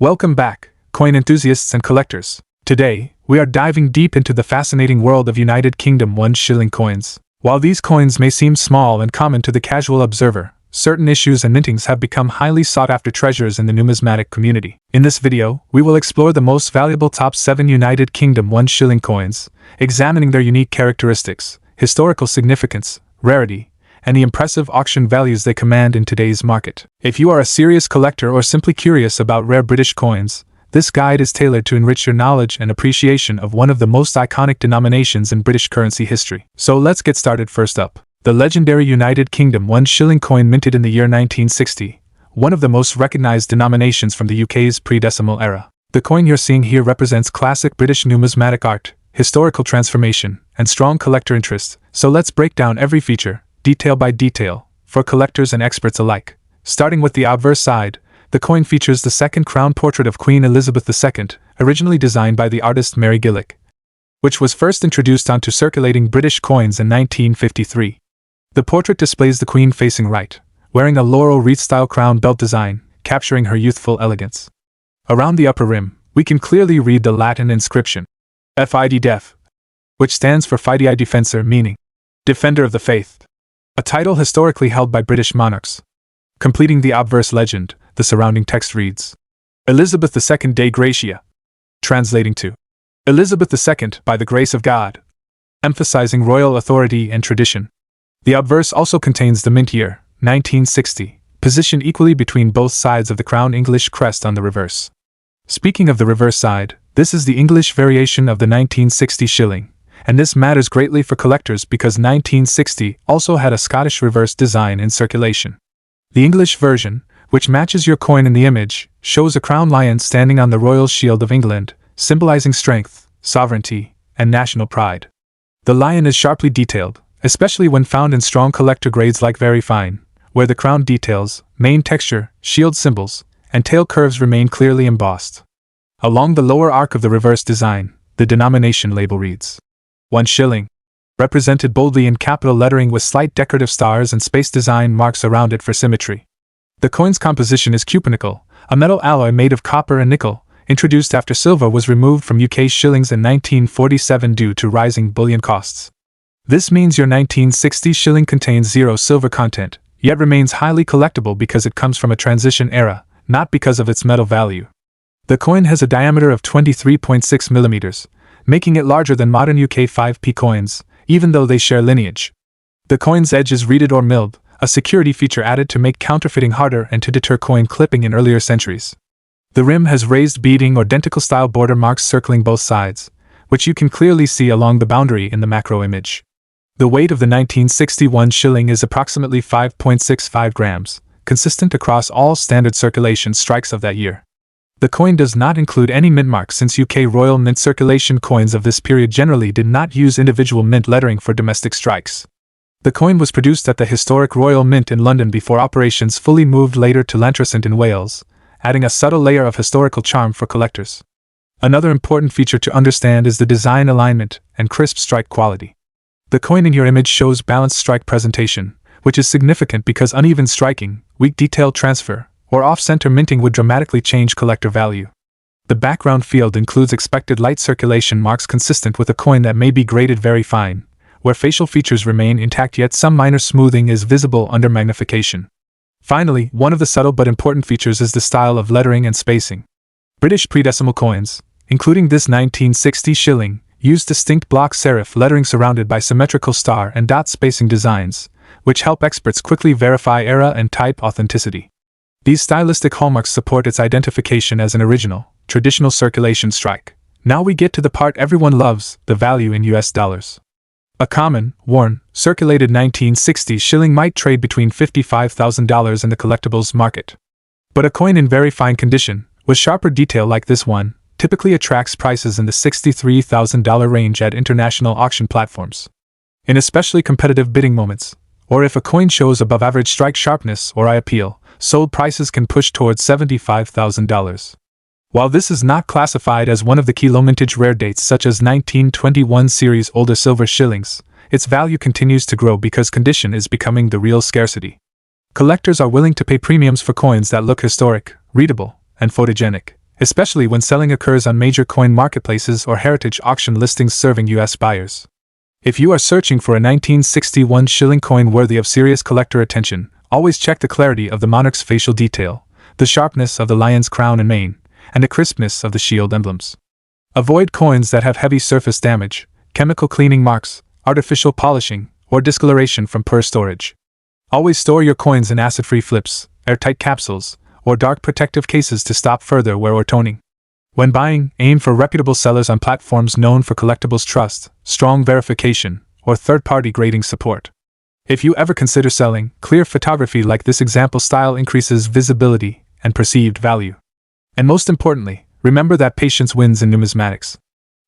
Welcome back, coin enthusiasts and collectors. Today, we are diving deep into the fascinating world of United Kingdom 1 shilling coins. While these coins may seem small and common to the casual observer, certain issues and mintings have become highly sought-after treasures in the numismatic community. In this video, we will explore the most valuable top 7 United Kingdom 1 shilling coins, examining their unique characteristics, historical significance, rarity, and the impressive auction values they command in today's market. If you are a serious collector or simply curious about rare British coins, this guide is tailored to enrich your knowledge and appreciation of one of the most iconic denominations in British currency history. So let's get started. First up, the legendary United Kingdom 1 shilling coin minted in the year 1960, one of the most recognized denominations from the UK's pre-decimal era. The coin you're seeing here represents classic British numismatic art, historical transformation, and strong collector interest, so let's break down every feature, detail by detail, for collectors and experts alike. Starting with the obverse side, the coin features the second crown portrait of Queen Elizabeth II, originally designed by the artist Mary Gillick, which was first introduced onto circulating British coins in 1953. The portrait displays the Queen facing right, wearing a laurel wreath-style crown belt design, capturing her youthful elegance. Around the upper rim, we can clearly read the Latin inscription, Fide Def, which stands for Fidei Defensor, meaning Defender of the Faith, a title historically held by British monarchs. Completing the obverse legend, the surrounding text reads, Elizabeth II Dei Gratia, translating to Elizabeth II by the grace of God, emphasizing royal authority and tradition. The obverse also contains the mint year, 1960, positioned equally between both sides of the crown English crest on the reverse. Speaking of the reverse side, this is the English variation of the 1960 shilling, and this matters greatly for collectors because 1960 also had a Scottish reverse design in circulation. The English version, which matches your coin in the image, shows a crowned lion standing on the royal shield of England, symbolizing strength, sovereignty, and national pride. The lion is sharply detailed, especially when found in strong collector grades like very fine, where the crown details, mane texture, shield symbols, and tail curves remain clearly embossed. Along the lower arc of the reverse design, the denomination label reads 1 shilling, represented boldly in capital lettering with slight decorative stars and space design marks around it for symmetry. The coin's composition is cupenical, a metal alloy made of copper and nickel, introduced after silver was removed from UK shillings in 1947 due to rising bullion costs. This means your 1960 shilling contains zero silver content, yet remains highly collectible because it comes from a transition era, not because of its metal value. The coin has a diameter of 23.6 millimeters, making it larger than modern UK 5p coins, even though they share lineage. The coin's edge is reeded or milled, a security feature added to make counterfeiting harder and to deter coin clipping in earlier centuries. The rim has raised beading or denticle-style border marks circling both sides, which you can clearly see along the boundary in the macro image. The weight of the 1961 shilling is approximately 5.65 grams, consistent across all standard circulation strikes of that year. The coin does not include any mint marks since UK Royal Mint circulation coins of this period generally did not use individual mint lettering for domestic strikes. The coin was produced at the historic Royal Mint in London before operations fully moved later to Llantrisant in Wales, adding a subtle layer of historical charm for collectors. Another important feature to understand is the design alignment and crisp strike quality. The coin in your image shows balanced strike presentation, which is significant because uneven striking, weak detail transfer, or off-center minting would dramatically change collector value. The background field includes expected light circulation marks consistent with a coin that may be graded very fine, where facial features remain intact yet some minor smoothing is visible under magnification. Finally, one of the subtle but important features is the style of lettering and spacing. British pre-decimal coins, including this 1960 shilling, use distinct block serif lettering surrounded by symmetrical star and dot spacing designs, which help experts quickly verify era and type authenticity. These stylistic hallmarks support its identification as an original, traditional circulation strike. Now we get to the part everyone loves, the value in US dollars. A common, worn, circulated 1960 shilling might trade between $55,000 in the collectibles market. But a coin in very fine condition, with sharper detail like this one, typically attracts prices in the $63,000 range at international auction platforms. In especially competitive bidding moments, or if a coin shows above average strike sharpness or eye appeal, sold prices can push towards $75,000. While this is not classified as one of the key low-mintage rare dates such as 1921 series older silver shillings, its value continues to grow because condition is becoming the real scarcity. Collectors are willing to pay premiums for coins that look historic, readable, and photogenic, especially when selling occurs on major coin marketplaces or heritage auction listings serving U.S. buyers. If you are searching for a 1961 shilling coin worthy of serious collector attention, always check the clarity of the monarch's facial detail, the sharpness of the lion's crown and mane, and the crispness of the shield emblems. Avoid coins that have heavy surface damage, chemical cleaning marks, artificial polishing, or discoloration from poor storage. Always store your coins in acid-free flips, airtight capsules, or dark protective cases to stop further wear or toning. When buying, aim for reputable sellers on platforms known for collectibles trust, strong verification, or third-party grading support. If you ever consider selling, clear photography like this example style increases visibility and perceived value. And most importantly, remember that patience wins in numismatics.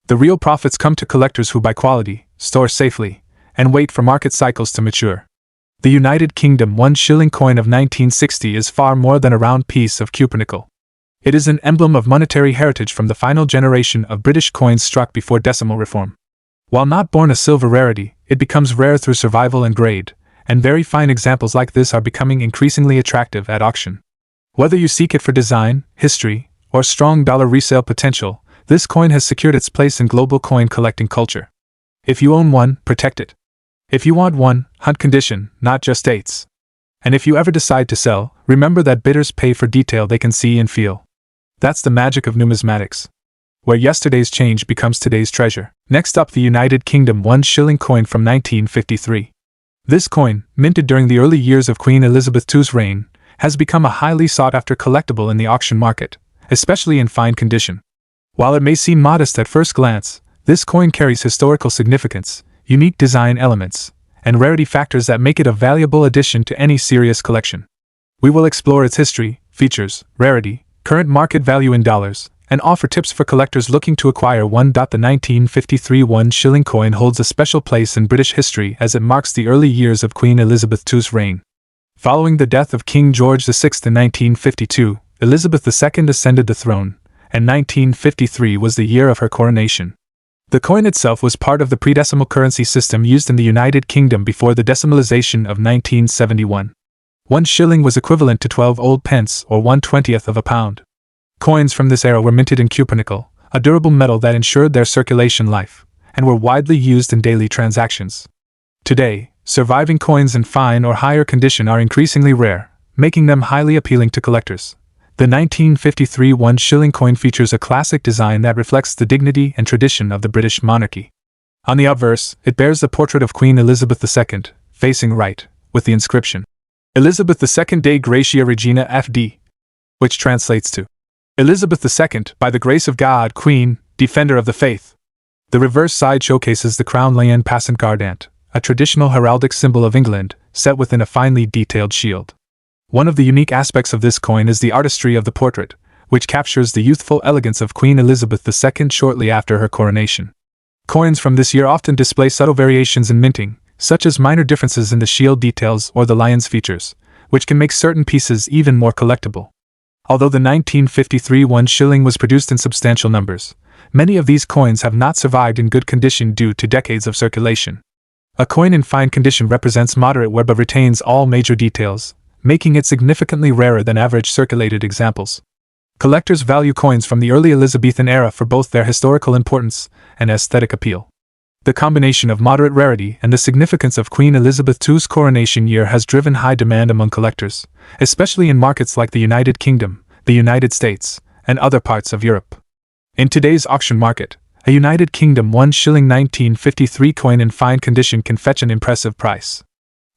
The real profits come to collectors who buy quality, store safely, and wait for market cycles to mature. The United Kingdom 1 shilling coin of 1960 is far more than a round piece of cupronickel. It is an emblem of monetary heritage from the final generation of British coins struck before decimal reform. While not born a silver rarity, it becomes rare through survival and grade, and very fine examples like this are becoming increasingly attractive at auction. Whether you seek it for design, history, or strong dollar resale potential, this coin has secured its place in global coin collecting culture. If you own one, protect it. If you want one, hunt condition, not just dates. And if you ever decide to sell, remember that bidders pay for detail they can see and feel. That's the magic of numismatics, where yesterday's change becomes today's treasure. Next up, the United Kingdom 1 shilling coin from 1953. This coin, minted during the early years of Queen Elizabeth II's reign, has become a highly sought-after collectible in the auction market, especially in fine condition. While it may seem modest at first glance, this coin carries historical significance, unique design elements, and rarity factors that make it a valuable addition to any serious collection. We will explore its history, features, rarity, current market value in dollars, and offer tips for collectors looking to acquire one. The 1953 1 shilling coin holds a special place in British history as it marks the early years of Queen Elizabeth II's reign. Following the death of King George VI in 1952, Elizabeth II ascended the throne, and 1953 was the year of her coronation. The coin itself was part of the pre-decimal currency system used in the United Kingdom before the decimalization of 1971. 1 shilling was equivalent to 12 old pence or 1/20th of a pound. Coins from this era were minted in cupronickel, a durable metal that ensured their circulation life, and were widely used in daily transactions. Today, surviving coins in fine or higher condition are increasingly rare, making them highly appealing to collectors. The 1953 1 shilling coin features a classic design that reflects the dignity and tradition of the British monarchy. On the obverse, it bears the portrait of Queen Elizabeth II, facing right, with the inscription, Elizabeth II de Gratia Regina FD, which translates to, Elizabeth II, by the grace of God, Queen, Defender of the Faith. The reverse side showcases the crown lion passant gardant, a traditional heraldic symbol of England, set within a finely detailed shield. One of the unique aspects of this coin is the artistry of the portrait, which captures the youthful elegance of Queen Elizabeth II shortly after her coronation. Coins from this year often display subtle variations in minting, such as minor differences in the shield details or the lion's features, which can make certain pieces even more collectible. Although the 1953 1 shilling was produced in substantial numbers, many of these coins have not survived in good condition due to decades of circulation. A coin in fine condition represents moderate wear but retains all major details, making it significantly rarer than average circulated examples. Collectors value coins from the early Elizabethan era for both their historical importance and aesthetic appeal. The combination of moderate rarity and the significance of Queen Elizabeth II's coronation year has driven high demand among collectors, especially in markets like the United Kingdom, the United States, and other parts of Europe. In today's auction market, a United Kingdom 1 shilling 1953 coin in fine condition can fetch an impressive price.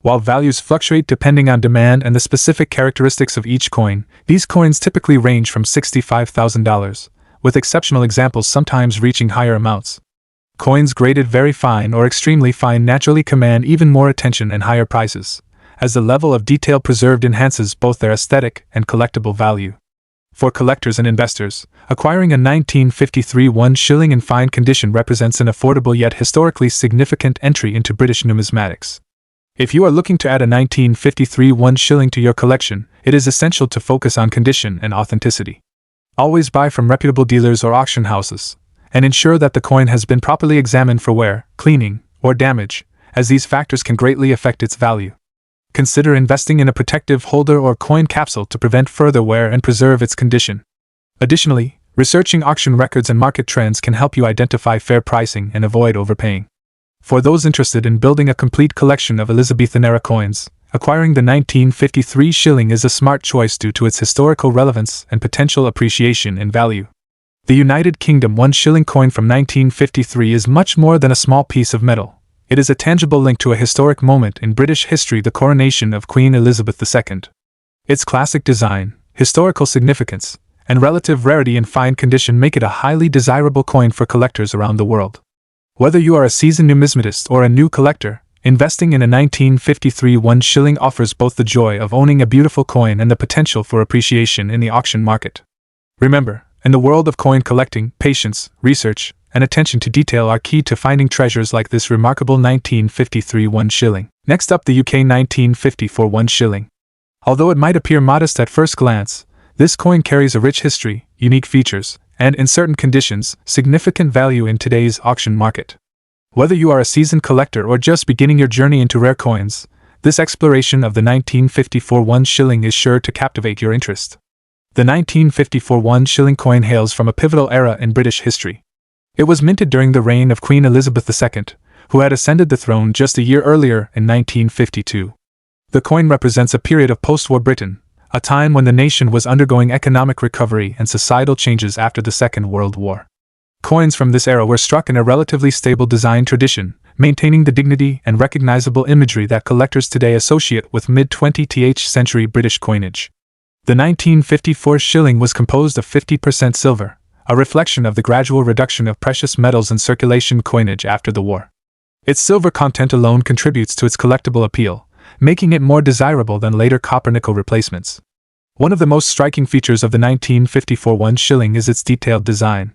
While values fluctuate depending on demand and the specific characteristics of each coin, these coins typically range from $65,000, with exceptional examples sometimes reaching higher amounts. Coins graded very fine or extremely fine naturally command even more attention and higher prices, as the level of detail preserved enhances both their aesthetic and collectible value. For collectors and investors, acquiring a 1953 1 shilling in fine condition represents an affordable yet historically significant entry into British numismatics. If you are looking to add a 1953 1 shilling to your collection, it is essential to focus on condition and authenticity. Always buy from reputable dealers or auction houses, and ensure that the coin has been properly examined for wear, cleaning, or damage, as these factors can greatly affect its value. Consider investing in a protective holder or coin capsule to prevent further wear and preserve its condition. Additionally, Researching auction records and market trends can help you identify fair pricing and avoid overpaying. For those interested in building a complete collection of Elizabethan-era coins, acquiring the 1953 shilling is a smart choice due to its historical relevance and potential appreciation in value. The United Kingdom 1 shilling coin from 1953 is much more than a small piece of metal. It is a tangible link to a historic moment in British history, the coronation of Queen Elizabeth II. Its classic design, historical significance, and relative rarity and fine condition make it a highly desirable coin for collectors around the world. Whether you are a seasoned numismatist or a new collector, investing in a 1953 1 shilling offers both the joy of owning a beautiful coin and the potential for appreciation in the auction market. Remember, in the world of coin collecting, patience, research, and attention to detail are key to finding treasures like this remarkable 1953 1 shilling. Next up, the UK 1954 1 shilling. Although it might appear modest at first glance, this coin carries a rich history, unique features, and, in certain conditions, significant value in today's auction market. Whether you are a seasoned collector or just beginning your journey into rare coins, this exploration of the 1954 1 shilling is sure to captivate your interest. The 1954 1 shilling coin hails from a pivotal era in British history. It was minted during the reign of Queen Elizabeth II, who had ascended the throne just a year earlier in 1952. The coin represents a period of post-war Britain, a time when the nation was undergoing economic recovery and societal changes after the Second World War. Coins from this era were struck in a relatively stable design tradition, maintaining the dignity and recognizable imagery that collectors today associate with mid-20th century British coinage. The 1954 shilling was composed of 50% silver, a reflection of the gradual reduction of precious metals in circulation coinage after the war. Its silver content alone contributes to its collectible appeal, making it more desirable than later copper-nickel replacements. One of the most striking features of the 1954 1 shilling is its detailed design.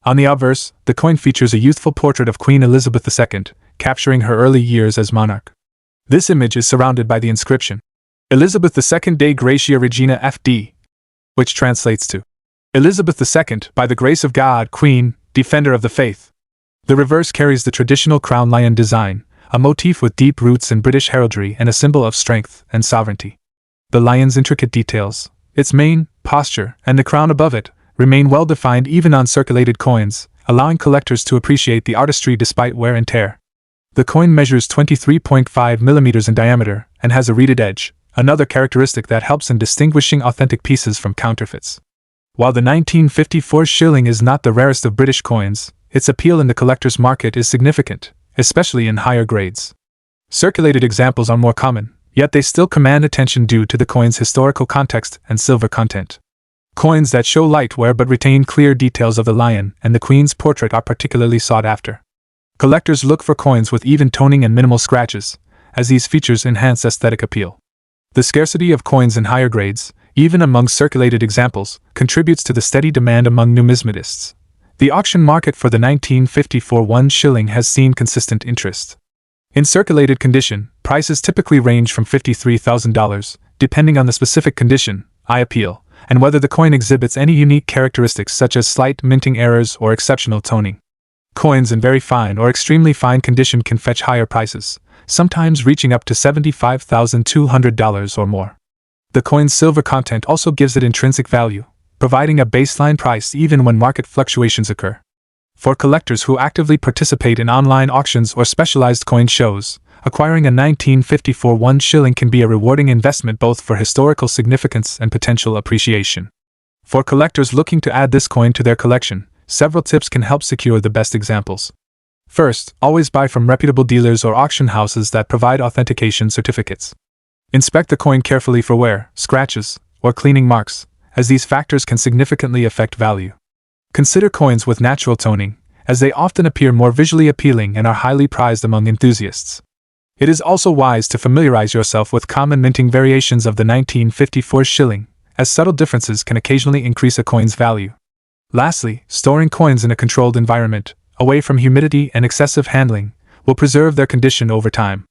On the obverse, the coin features a youthful portrait of Queen Elizabeth II, capturing her early years as monarch. This image is surrounded by the inscription, Elizabeth II de Gratia Regina FD, which translates to, Elizabeth II, by the grace of God, Queen, Defender of the Faith. The reverse carries the traditional crown lion design, a motif with deep roots in British heraldry and a symbol of strength and sovereignty. The lion's intricate details, its mane, posture, and the crown above it, remain well defined even on circulated coins, allowing collectors to appreciate the artistry despite wear and tear. The coin measures 23.5 mm in diameter and has a reeded edge, another characteristic that helps in distinguishing authentic pieces from counterfeits. While the 1954 shilling is not the rarest of British coins, its appeal in the collector's market is significant, especially in higher grades. Circulated examples are more common, yet they still command attention due to the coin's historical context and silver content. Coins that show light wear but retain clear details of the lion and the Queen's portrait are particularly sought after. Collectors look for coins with even toning and minimal scratches, as these features enhance aesthetic appeal. The scarcity of coins in higher grades, even among circulated examples, contributes to the steady demand among numismatists. The auction market for the 1954 1 shilling has seen consistent interest. In circulated condition, prices typically range from $53,000, depending on the specific condition, eye appeal, and whether the coin exhibits any unique characteristics such as slight minting errors or exceptional toning. Coins in very fine or extremely fine condition can fetch higher prices, sometimes reaching up to $75,200 or more. The coin's silver content also gives it intrinsic value, providing a baseline price even when market fluctuations occur. For collectors who actively participate in online auctions or specialized coin shows, acquiring a 1954 1 shilling can be a rewarding investment both for historical significance and potential appreciation. For collectors looking to add this coin to their collection, several tips can help secure the best examples. First, always buy from reputable dealers or auction houses that provide authentication certificates. Inspect the coin carefully for wear, scratches, or cleaning marks, as these factors can significantly affect value. Consider coins with natural toning, as they often appear more visually appealing and are highly prized among enthusiasts. It is also wise to familiarize yourself with common minting variations of the 1954 shilling, as subtle differences can occasionally increase a coin's value. Lastly, storing coins in a controlled environment, away from humidity and excessive handling, will preserve their condition over time.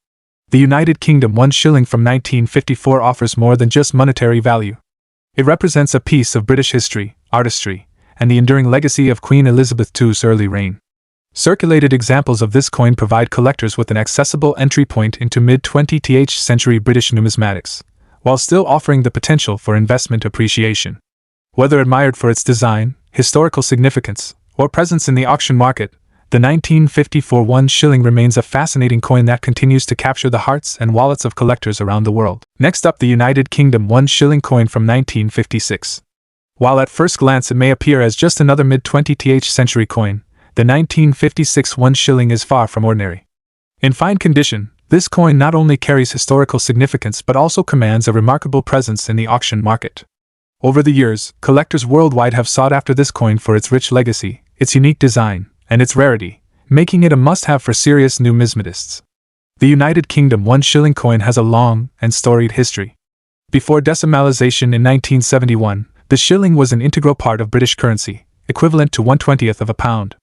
The United Kingdom 1 shilling from 1954 offers more than just monetary value. It represents a piece of British history, artistry, and the enduring legacy of Queen Elizabeth II's early reign. Circulated examples of this coin provide collectors with an accessible entry point into mid-20th century British numismatics, while still offering the potential for investment appreciation. Whether admired for its design, historical significance, or presence in the auction market, the 1954 1 shilling remains a fascinating coin that continues to capture the hearts and wallets of collectors around the world. Next up, the United Kingdom 1 shilling coin from 1956. While at first glance it may appear as just another mid-20th century coin, the 1956 1 shilling is far from ordinary. In fine condition, this coin not only carries historical significance but also commands a remarkable presence in the auction market. Over the years, collectors worldwide have sought after this coin for its rich legacy, its unique design, and its rarity, making it a must-have for serious numismatists. The United Kingdom 1 shilling coin has a long and storied history. Before decimalization in 1971, the shilling was an integral part of British currency, equivalent to 1/20th of a pound.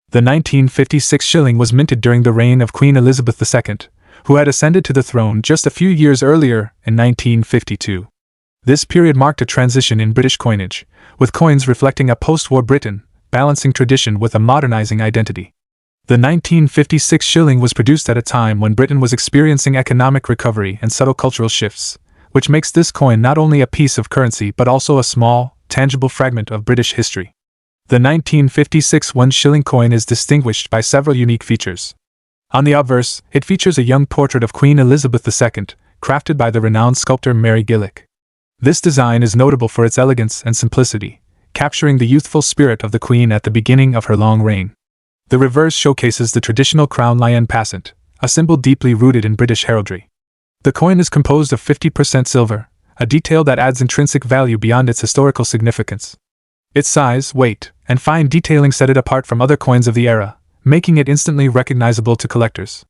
The 1956 shilling was minted during the reign of Queen Elizabeth II, who had ascended to the throne just a few years earlier, in 1952. This period marked a transition in British coinage, with coins reflecting a post-war Britain, balancing tradition with a modernizing identity. The 1956 shilling was produced at a time when Britain was experiencing economic recovery and subtle cultural shifts, which makes this coin not only a piece of currency but also a small, tangible fragment of British history. The 1956 1 shilling coin is distinguished by several unique features. On the obverse, it features a young portrait of Queen Elizabeth II, crafted by the renowned sculptor Mary Gillick. This design is notable for its elegance and simplicity, capturing the youthful spirit of the Queen at the beginning of her long reign. The reverse showcases the traditional crown lion passant, a symbol deeply rooted in British heraldry. The coin is composed of 50% silver, a detail that adds intrinsic value beyond its historical significance. Its size, weight, and fine detailing set it apart from other coins of the era, making it instantly recognizable to collectors.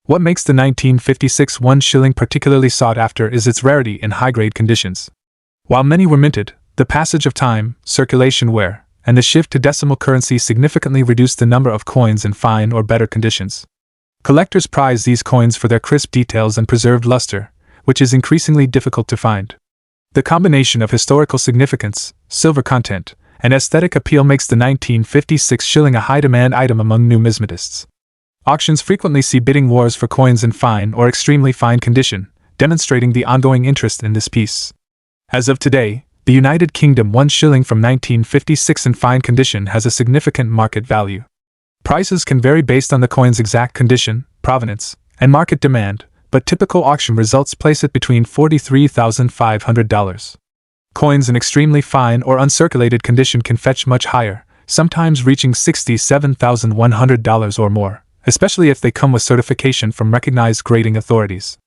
What makes the 1956 1 shilling particularly sought after is its rarity in high-grade conditions. While many were minted, the passage of time, circulation wear, and the shift to decimal currency significantly reduced the number of coins in fine or better conditions. Collectors prize these coins for their crisp details and preserved luster, which is increasingly difficult to find. The combination of historical significance, silver content, and aesthetic appeal makes the 1956 shilling a high-demand item among numismatists. Auctions frequently see bidding wars for coins in fine or extremely fine condition, demonstrating the ongoing interest in this piece. As of today, the United Kingdom 1 shilling from 1956 in fine condition has a significant market value. Prices can vary based on the coin's exact condition, provenance, and market demand, but typical auction results place it between $43,500. Coins in extremely fine or uncirculated condition can fetch much higher, sometimes reaching $67,100 or more, especially if they come with certification from recognized grading authorities.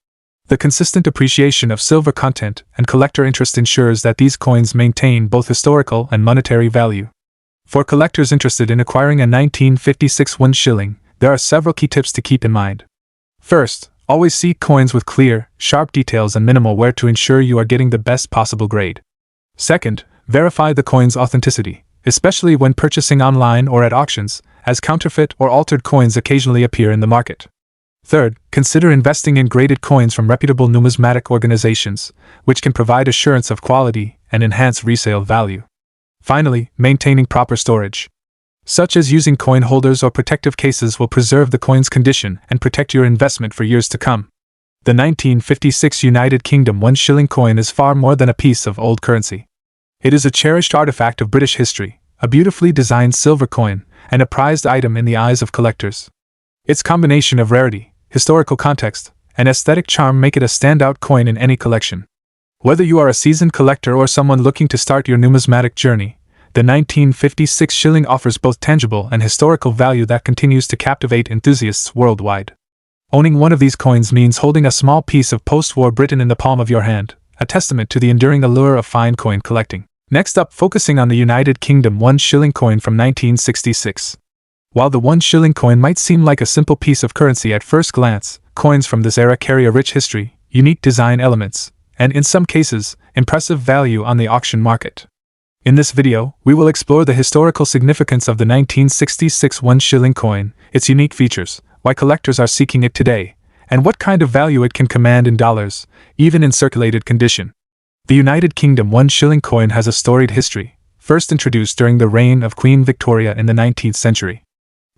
The consistent appreciation of silver content and collector interest ensures that these coins maintain both historical and monetary value. For collectors interested in acquiring a 1956 1 shilling, there are several key tips to keep in mind. First, always seek coins with clear, sharp details and minimal wear to ensure you are getting the best possible grade. Second, verify the coin's authenticity, especially when purchasing online or at auctions, as counterfeit or altered coins occasionally appear in the market. Third, consider investing in graded coins from reputable numismatic organizations, which can provide assurance of quality and enhance resale value. Finally, maintaining proper storage, such as using coin holders or protective cases, will preserve the coin's condition and protect your investment for years to come. The 1956 United Kingdom 1 shilling coin is far more than a piece of old currency. It is a cherished artifact of British history, a beautifully designed silver coin, and a prized item in the eyes of collectors. Its combination of rarity, historical context, and aesthetic charm make it a standout coin in any collection. Whether you are a seasoned collector or someone looking to start your numismatic journey, the 1956 shilling offers both tangible and historical value that continues to captivate enthusiasts worldwide. Owning one of these coins means holding a small piece of post-war Britain in the palm of your hand, a testament to the enduring allure of fine coin collecting. Next up, focusing on the United Kingdom 1 shilling coin from 1966. While the 1 shilling coin might seem like a simple piece of currency at first glance, coins from this era carry a rich history, unique design elements, and in some cases, impressive value on the auction market. In this video, we will explore the historical significance of the 1966 1 shilling coin, its unique features, why collectors are seeking it today, and what kind of value it can command in dollars, even in circulated condition. The United Kingdom 1 shilling coin has a storied history, first introduced during the reign of Queen Victoria in the 19th century.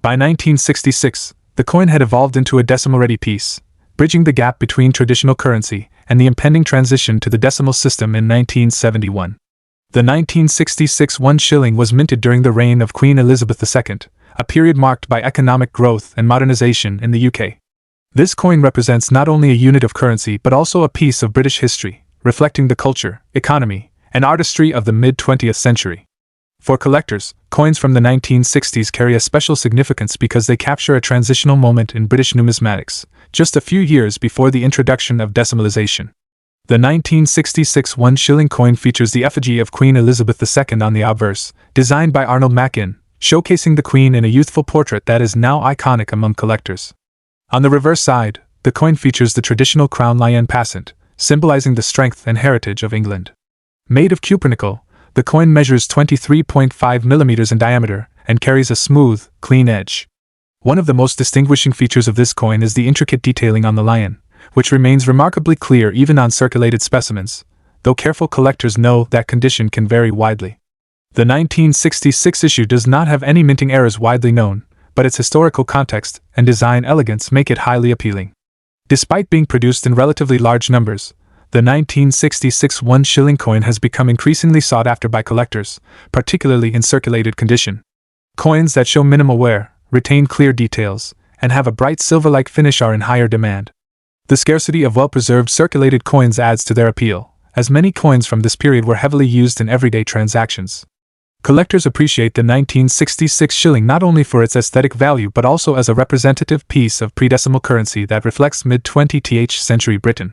By 1966, the coin had evolved into a decimal-ready piece, bridging the gap between traditional currency and the impending transition to the decimal system in 1971. The 1966 1 shilling was minted during the reign of Queen Elizabeth II, a period marked by economic growth and modernization in the UK. This coin represents not only a unit of currency but also a piece of British history, reflecting the culture, economy, and artistry of the mid-20th century. For collectors, coins from the 1960s carry a special significance because they capture a transitional moment in British numismatics, just a few years before the introduction of decimalization. The 1966 1 shilling coin features the effigy of Queen Elizabeth II on the obverse, designed by Arnold Mackin, showcasing the Queen in a youthful portrait that is now iconic among collectors. On the reverse side, the coin features the traditional crown lion passant, symbolizing the strength and heritage of England. Made of cupronickel, the coin measures 23.5 mm in diameter and carries a smooth, clean edge. One of the most distinguishing features of this coin is the intricate detailing on the lion, which remains remarkably clear even on circulated specimens, though careful collectors know that condition can vary widely. The 1966 issue does not have any minting errors widely known, but its historical context and design elegance make it highly appealing. Despite being produced in relatively large numbers, the 1966 1 shilling coin has become increasingly sought after by collectors, particularly in circulated condition. Coins that show minimal wear, retain clear details, and have a bright silver-like finish are in higher demand. The scarcity of well-preserved circulated coins adds to their appeal, as many coins from this period were heavily used in everyday transactions. Collectors appreciate the 1966 shilling not only for its aesthetic value but also as a representative piece of pre-decimal currency that reflects mid-20th century Britain.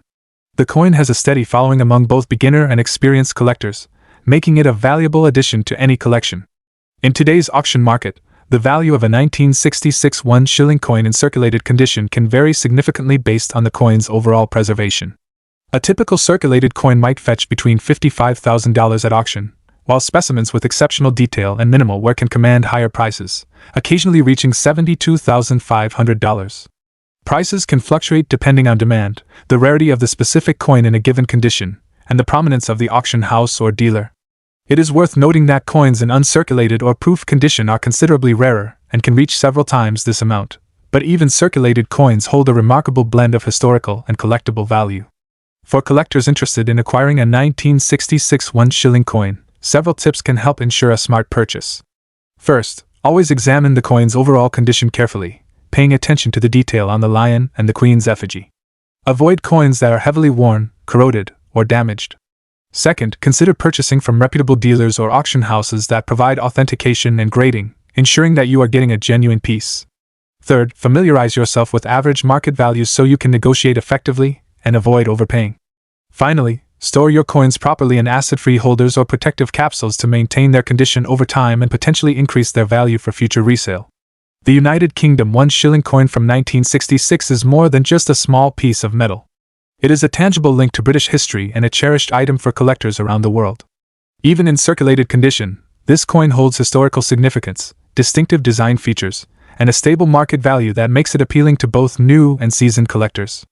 The coin has a steady following among both beginner and experienced collectors, making it a valuable addition to any collection. In today's auction market, the value of a 1966 1 shilling coin in circulated condition can vary significantly based on the coin's overall preservation. A typical circulated coin might fetch between $55,000 at auction, while specimens with exceptional detail and minimal wear can command higher prices, occasionally reaching $72,500. Prices can fluctuate depending on demand, the rarity of the specific coin in a given condition, and the prominence of the auction house or dealer. It is worth noting that coins in uncirculated or proof condition are considerably rarer and can reach several times this amount, but even circulated coins hold a remarkable blend of historical and collectible value. For collectors interested in acquiring a 1966 1 shilling coin, several tips can help ensure a smart purchase. First, always examine the coin's overall condition carefully, paying attention to the detail on the lion and the Queen's effigy. Avoid coins that are heavily worn, corroded, or damaged. Second, consider purchasing from reputable dealers or auction houses that provide authentication and grading, ensuring that you are getting a genuine piece. Third, familiarize yourself with average market values so you can negotiate effectively and avoid overpaying. Finally, store your coins properly in acid-free holders or protective capsules to maintain their condition over time and potentially increase their value for future resale. The United Kingdom 1 shilling coin from 1966 is more than just a small piece of metal. It is a tangible link to British history and a cherished item for collectors around the world. Even in circulated condition, this coin holds historical significance, distinctive design features, and a stable market value that makes it appealing to both new and seasoned collectors.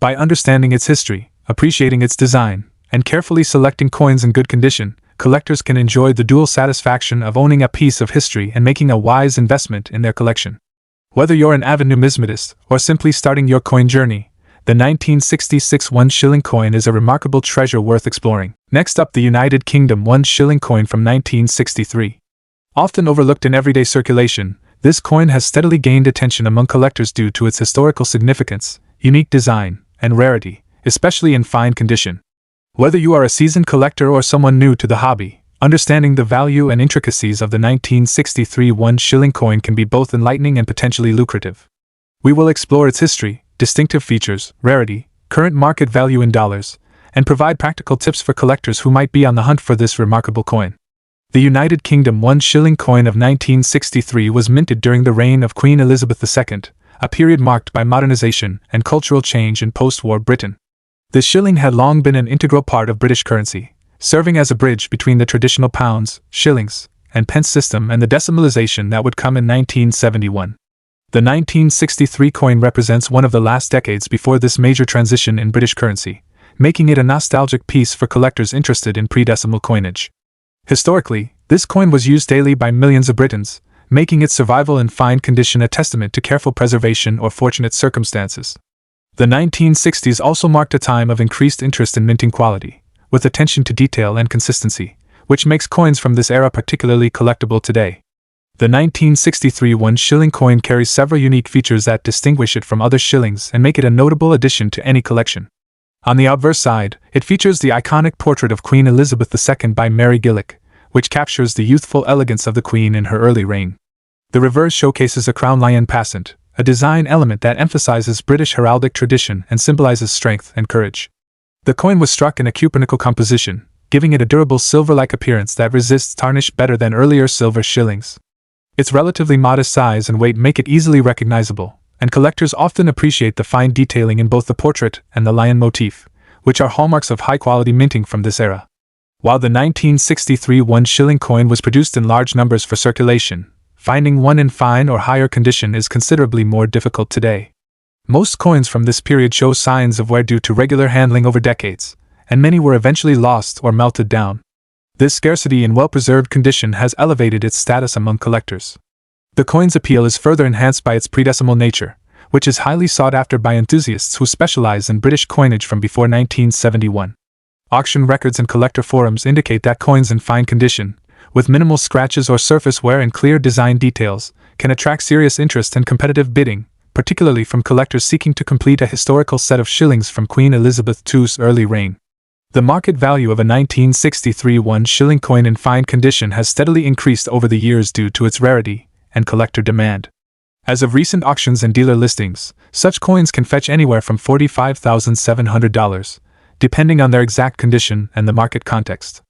By understanding its history, appreciating its design, and carefully selecting coins in good condition, collectors can enjoy the dual satisfaction of owning a piece of history and making a wise investment in their collection. Whether you're an avid numismatist or simply starting your coin journey, the 1966 1 shilling coin is a remarkable treasure worth exploring. Next up, the United Kingdom 1 shilling coin from 1963. Often overlooked in everyday circulation, this coin has steadily gained attention among collectors due to its historical significance, unique design, and rarity, especially in fine condition. Whether you are a seasoned collector or someone new to the hobby, understanding the value and intricacies of the 1963 1 shilling coin can be both enlightening and potentially lucrative. We will explore its history, distinctive features, rarity, current market value in dollars, and provide practical tips for collectors who might be on the hunt for this remarkable coin. The United Kingdom 1 shilling coin of 1963 was minted during the reign of Queen Elizabeth II, a period marked by modernization and cultural change in post-war Britain. The shilling had long been an integral part of British currency, serving as a bridge between the traditional pounds, shillings, and pence system and the decimalization that would come in 1971. The 1963 coin represents one of the last decades before this major transition in British currency, making it a nostalgic piece for collectors interested in pre-decimal coinage. Historically, this coin was used daily by millions of Britons, making its survival in fine condition a testament to careful preservation or fortunate circumstances. The 1960s also marked a time of increased interest in minting quality, with attention to detail and consistency, which makes coins from this era particularly collectible today. The 1963 1 shilling coin carries several unique features that distinguish it from other shillings and make it a notable addition to any collection. On the obverse side, it features the iconic portrait of Queen Elizabeth II by Mary Gillick, which captures the youthful elegance of the Queen in her early reign. The reverse showcases a crown lion passant, a design element that emphasizes British heraldic tradition and symbolizes strength and courage. The coin was struck in a cupidnical composition, giving it a durable silver-like appearance that resists tarnish better than earlier silver shillings. Its relatively modest size and weight make it easily recognizable, and collectors often appreciate the fine detailing in both the portrait and the lion motif, which are hallmarks of high-quality minting from this era. While the 1963 1 shilling coin was produced in large numbers for circulation, finding one in fine or higher condition is considerably more difficult today. Most coins from this period show signs of wear due to regular handling over decades, and many were eventually lost or melted down. This scarcity in well-preserved condition has elevated its status among collectors. The coin's appeal is further enhanced by its pre-decimal nature, which is highly sought after by enthusiasts who specialize in British coinage from before 1971. Auction records and collector forums indicate that coins in fine condition, with minimal scratches or surface wear and clear design details, can attract serious interest and competitive bidding, particularly from collectors seeking to complete a historical set of shillings from Queen Elizabeth II's early reign. The market value of a 1963 1 shilling coin in fine condition has steadily increased over the years due to its rarity and collector demand. As of recent auctions and dealer listings, such coins can fetch anywhere from $45,700, depending on their exact condition and the market context.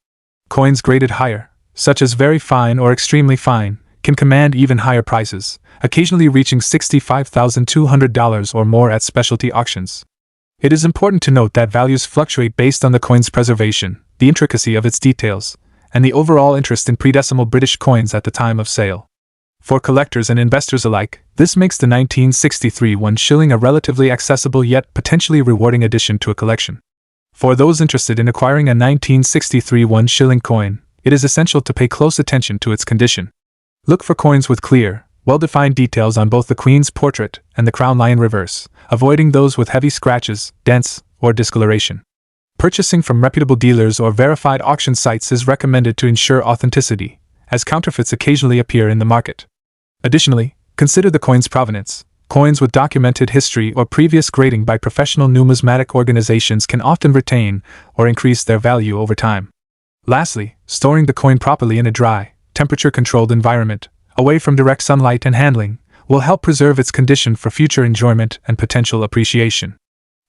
Coins graded higher, such as very fine or extremely fine, can command even higher prices, occasionally reaching $65,200 or more at specialty auctions. It is important to note that values fluctuate based on the coin's preservation, the intricacy of its details, and the overall interest in pre-decimal British coins at the time of sale. For collectors and investors alike, this makes the 1963 1 shilling a relatively accessible yet potentially rewarding addition to a collection. For those interested in acquiring a 1963 1 shilling coin, it is essential to pay close attention to its condition. Look for coins with clear, well-defined details on both the Queen's portrait and the crown lion reverse, avoiding those with heavy scratches, dents, or discoloration. Purchasing from reputable dealers or verified auction sites is recommended to ensure authenticity, as counterfeits occasionally appear in the market. Additionally, consider the coin's provenance. Coins with documented history or previous grading by professional numismatic organizations can often retain or increase their value over time. Lastly, storing the coin properly in a dry, temperature-controlled environment, away from direct sunlight and handling, will help preserve its condition for future enjoyment and potential appreciation.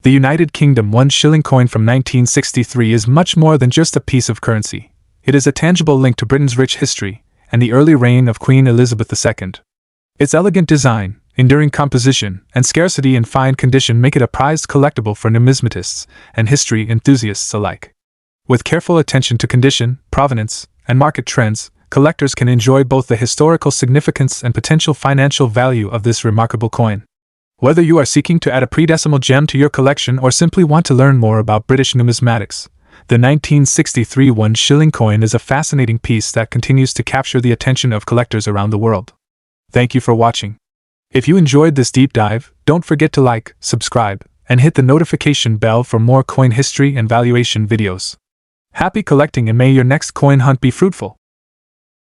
The United Kingdom 1 shilling coin from 1963 is much more than just a piece of currency. It is a tangible link to Britain's rich history and the early reign of Queen Elizabeth II. Its elegant design, enduring composition, and scarcity in fine condition make it a prized collectible for numismatists and history enthusiasts alike. With careful attention to condition, provenance, and market trends, collectors can enjoy both the historical significance and potential financial value of this remarkable coin. Whether you are seeking to add a pre-decimal gem to your collection or simply want to learn more about British numismatics, the 1963 1 shilling coin is a fascinating piece that continues to capture the attention of collectors around the world. Thank you for watching. If you enjoyed this deep dive, don't forget to like, subscribe, and hit the notification bell for more coin history and valuation videos. Happy collecting and may your next coin hunt be fruitful!